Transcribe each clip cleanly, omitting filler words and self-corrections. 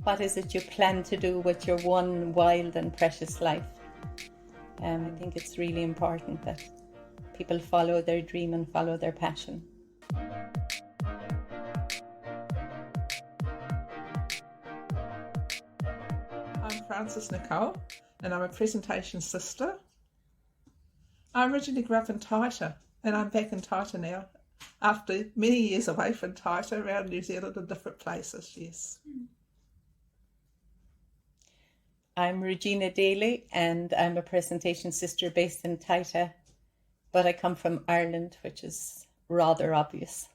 what is it you plan to do with your one wild and precious life? I think it's really important that people follow their dream and follow their passion. I'm Frances Nicole, and I'm a presentation sister. I originally grew up in Taita, and I'm back in Taita now, after many years away from Taita, around New Zealand and different places, yes. I'm Regina Daly, and I'm a presentation sister based in Taita, but I come from Ireland, which is rather obvious.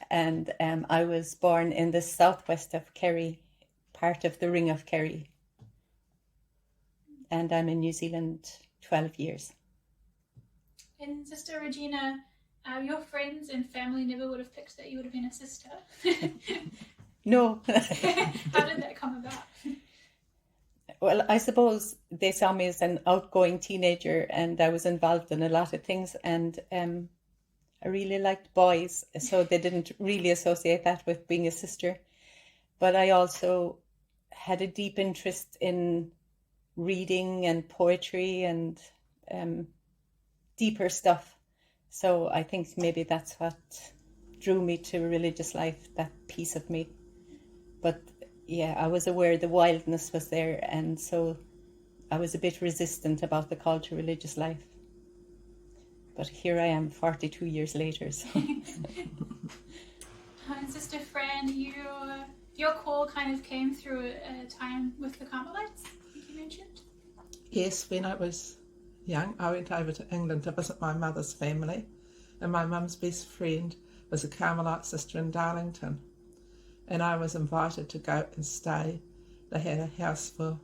And I was born in the southwest of Kerry, part of the Ring of Kerry. And I'm in New Zealand 12 years. And Sister Regina, your friends and family never would have picked that you would have been a sister. No. How did that come about? Well, I suppose they saw me as an outgoing teenager, and I was involved in a lot of things, and I really liked boys, so they didn't really associate that with being a sister. But I also had a deep interest in reading and poetry and deeper stuff. So I think maybe that's what drew me to religious life, that piece of me. But yeah, I was aware the wildness was there, and so I was a bit resistant about the call to religious life. But here I am 42 years later. So. And Sister Fran, your call kind of came through a time with the Carmelites, I think you mentioned? Yes, when I was young, I went over to England to visit my mother's family, and my mum's best friend was a Carmelite sister in Darlington, and I was invited to go and stay. They had a house for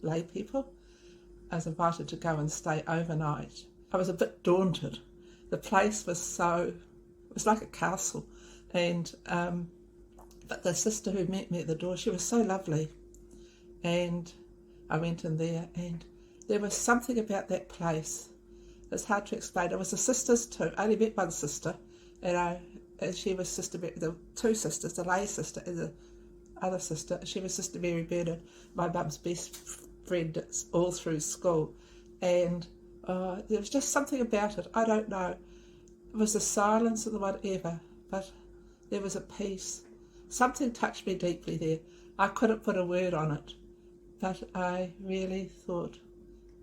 lay people. I was invited to go and stay overnight. I was a bit daunted. The place was it was like a castle, and but the sister who met me at the door, she was so lovely, and I went in there, and there was something about that place. It's hard to explain. It was the sisters too. I only met one sister, and she was the two sisters, the lay sister and the other sister. She was Sister Mary Bernard, my mum's best friend all through school, and there was just something about it. I don't know. It was the silence and whatever, but there was a peace. Something touched me deeply there. I couldn't put a word on it, but I really thought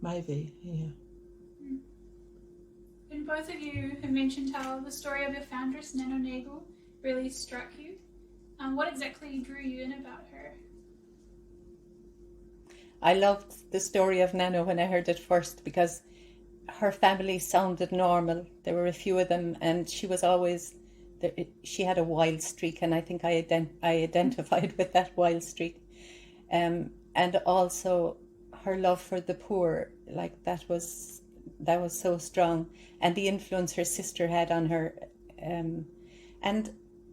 maybe, yeah. And both of you have mentioned how the story of your foundress, Nano Nagle, really struck you. What exactly drew you in about her? I loved the story of Nano when I heard it first, because her family sounded normal. There were a few of them, and she was always, she had a wild streak, and I think I identified with that wild streak. And also her love for the poor, like that was so strong, and the influence her sister had on her, and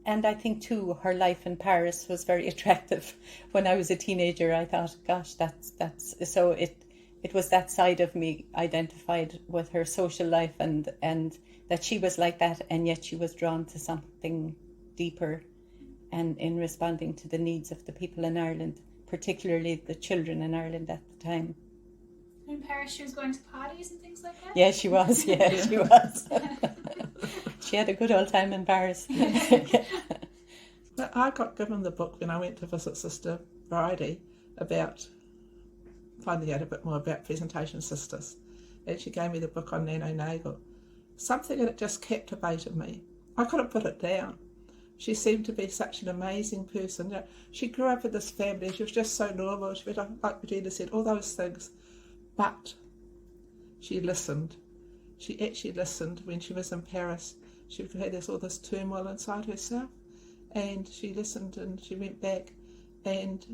I think too her life in Paris was very attractive. When I was a teenager, I thought, gosh, that's so it was that side of me identified with her social life, and that she was like that, and yet she was drawn to something deeper, and in responding to the needs of the people in Ireland, particularly the children in Ireland at the time. In Paris, she was going to parties and things like that? Yeah, she was. Yeah, she was. She had a good old time in Paris. But I got given the book when I went to visit Sister Bridie about finding out a bit more about presentation sisters. And she gave me the book on Nano Nagle. Something in it just captivated me. I couldn't put it down. She seemed to be such an amazing person. She grew up in this family. She was just so normal. She was, like Regina said, all those things. But she listened. She actually listened when she was in Paris. She had all this turmoil inside herself, and she listened, and she went back, and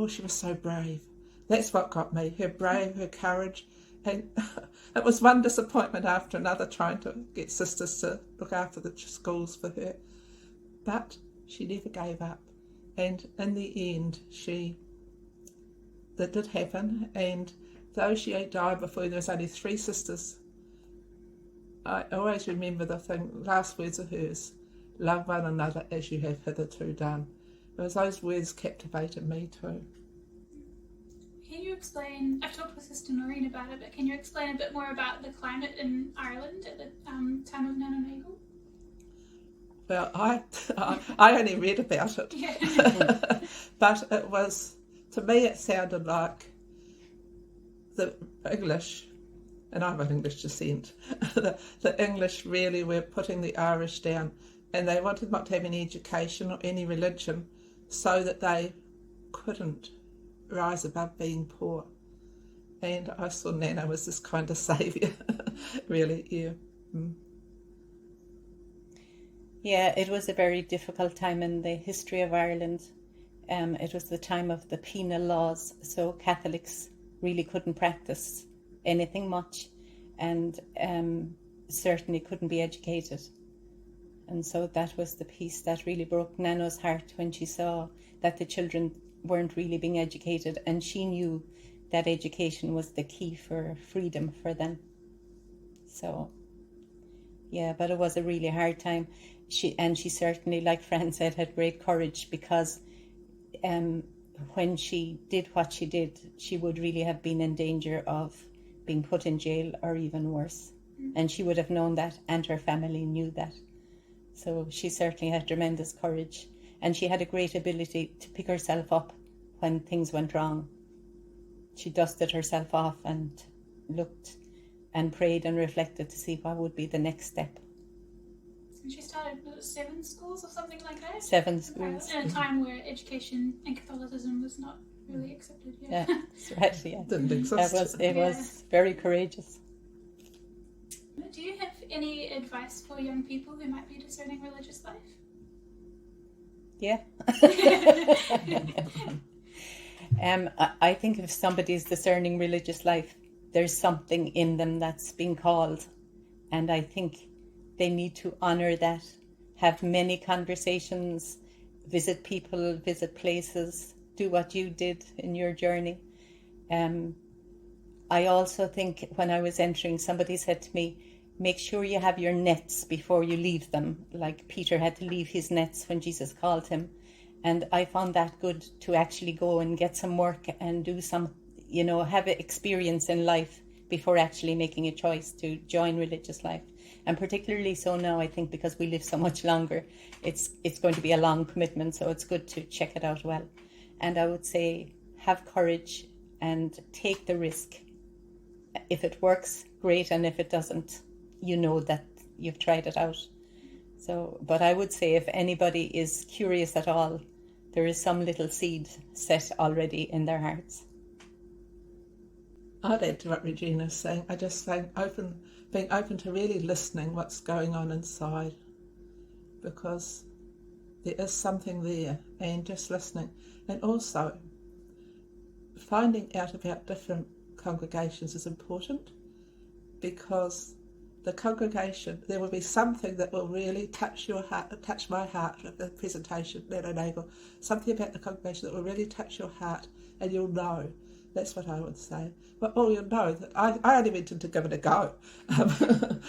she was so brave. That's what got me, her courage. And it was one disappointment after another trying to get sisters to look after the schools for her. But she never gave up. And in the end, that did happen. And though she died before there was only 3 sisters, I always remember the last words of hers, love one another as you have hitherto done. Because those words captivated me too. Can you explain, I've talked with Sister Noreen about it, but can you explain a bit more about the climate in Ireland at the time of Nano Nagle? Well, I only read about it. Yeah. But it was, to me it sounded like the English, and I'm of English descent, the English really were putting the Irish down, and they wanted not to have any education or any religion so that they couldn't rise above being poor. And I saw Nano as this kind of saviour, really, yeah. Mm. Yeah, it was a very difficult time in the history of Ireland. It was the time of the penal laws, so Catholics really couldn't practice anything much, and certainly couldn't be educated. And so that was the piece that really broke Nano's heart when she saw that the children weren't really being educated, and she knew that education was the key for freedom for them. So, yeah, but it was a really hard time. She certainly, like Fran said, had great courage, because when she did what she did, she would really have been in danger of being put in jail or even worse. And she would have known that, and her family knew that. So she certainly had tremendous courage, and she had a great ability to pick herself up when things went wrong. She dusted herself off and looked and prayed and reflected to see what would be the next step. And she started 7 schools or something like that? 7 schools. In a time where education and Catholicism was not really accepted. Yeah, that's right, yeah. Didn't exist. It was very courageous. Do you have any advice for young people who might be discerning religious life? Yeah. I think if somebody's discerning religious life, there's something in them that's been called, and I think they need to honour that, have many conversations, visit people, visit places, do what you did in your journey. I also think when I was entering, somebody said to me, make sure you have your nets before you leave them, like Peter had to leave his nets when Jesus called him. And I found that good, to actually go and get some work and do some, have an experience in life before actually making a choice to join religious life. And particularly so now, I think, because we live so much longer, it's going to be a long commitment, so it's good to check it out well. And I would say, have courage and take the risk. If it works, great, and if it doesn't, you know that you've tried it out. So, but I would say if anybody is curious at all, there is some little seed set already in their hearts. I'd add to what Regina's saying. I just think being open to really listening what's going on inside, because there is something there, and just listening. And also finding out about different congregations is important, because the congregation, there will be something that will really touch your heart, touch my heart at the presentation, Nano Nagle, something about the congregation that will really touch your heart, and you'll know. That's what I would say. Well, you'll know that I only wanted to give it a go.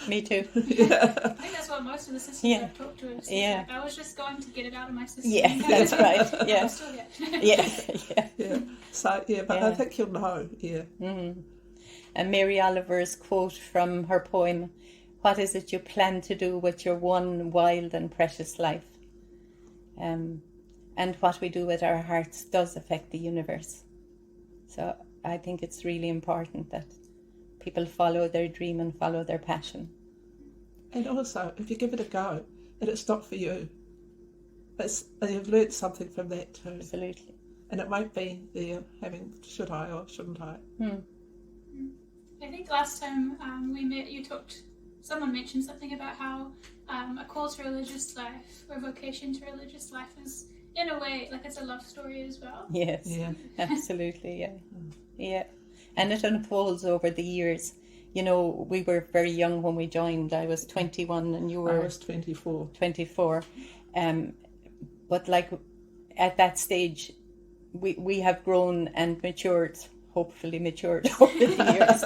Me too. Yeah. I think that's what most of the sisters I've talked to have said. Yeah. Like, I was just going to get it out of my system. Yeah, that's right. Yeah. I'm still here. Yeah. So, but I think you'll know, yeah. Mm-hmm. And Mary Oliver's quote from her poem, "What is it you plan to do with your one wild and precious life?" And what we do with our hearts does affect the universe. So I think it's really important that people follow their dream and follow their passion. And also, if you give it a go and it's not for you, you've learnt something from that too. Absolutely. And it won't be there having, should I or shouldn't I? I think last time we met, someone mentioned something about how a call to religious life, or vocation to religious life, is in a way like it's a love story as well. Yes, yeah. Absolutely, yeah. Yeah. And it unfolds over the years. We were very young when we joined. I was 21 and you were... I was 24. 24. But like at that stage, we have grown and matured, hopefully matured over the years.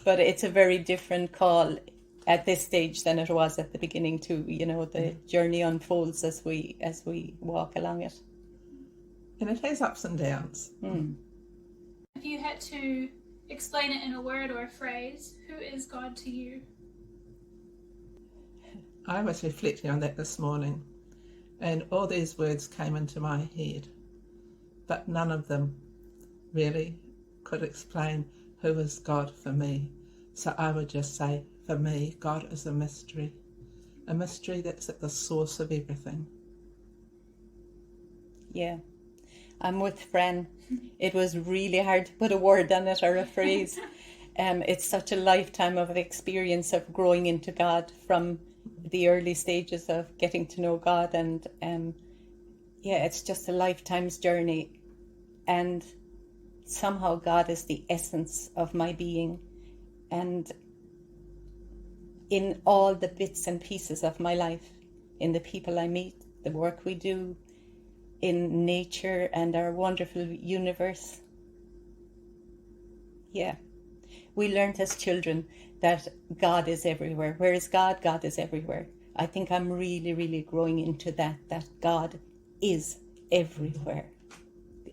But it's a very different call at this stage than it was at the beginning too. The journey unfolds as we walk along it. And it has ups and downs. If you had to explain it in a word or a phrase, who is God to you? I was reflecting on that this morning, and all these words came into my head, but none of them really could explain who is God for me. So I would just say, for me, God is a mystery that's at the source of everything. Yeah, I'm with Fran. It was really hard to put a word on it or a phrase. It's such a lifetime of experience of growing into God from the early stages of getting to know God, and it's just a lifetime's journey, and somehow God is the essence of my being, and in all the bits and pieces of my life, in the people I meet, the work we do, in nature and our wonderful universe. Yeah. We learned as children that God is everywhere. Where is God? God is everywhere. I think I'm really, really growing into that God is everywhere.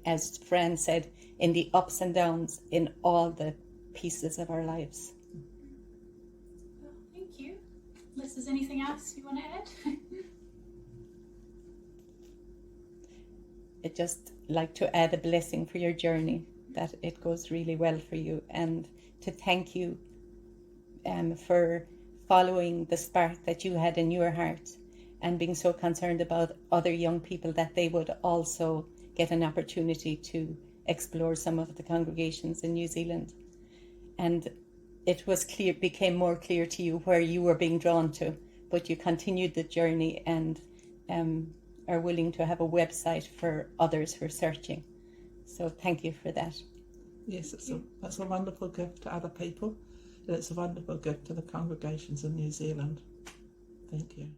As Fran said, in the ups and downs, in all the pieces of our lives. Well, thank you. Unless there's anything else you want to add? I'd just like to add a blessing for your journey, that it goes really well for you, and to thank you for following the spark that you had in your heart and being so concerned about other young people, that they would also get an opportunity to explore some of the congregations in New Zealand. And it was clear, became more clear to you where you were being drawn to, but you continued the journey and are willing to have a website for others who are searching. So thank you for that. Yes, it's a wonderful gift to other people, and it's a wonderful gift to the congregations in New Zealand. Thank you.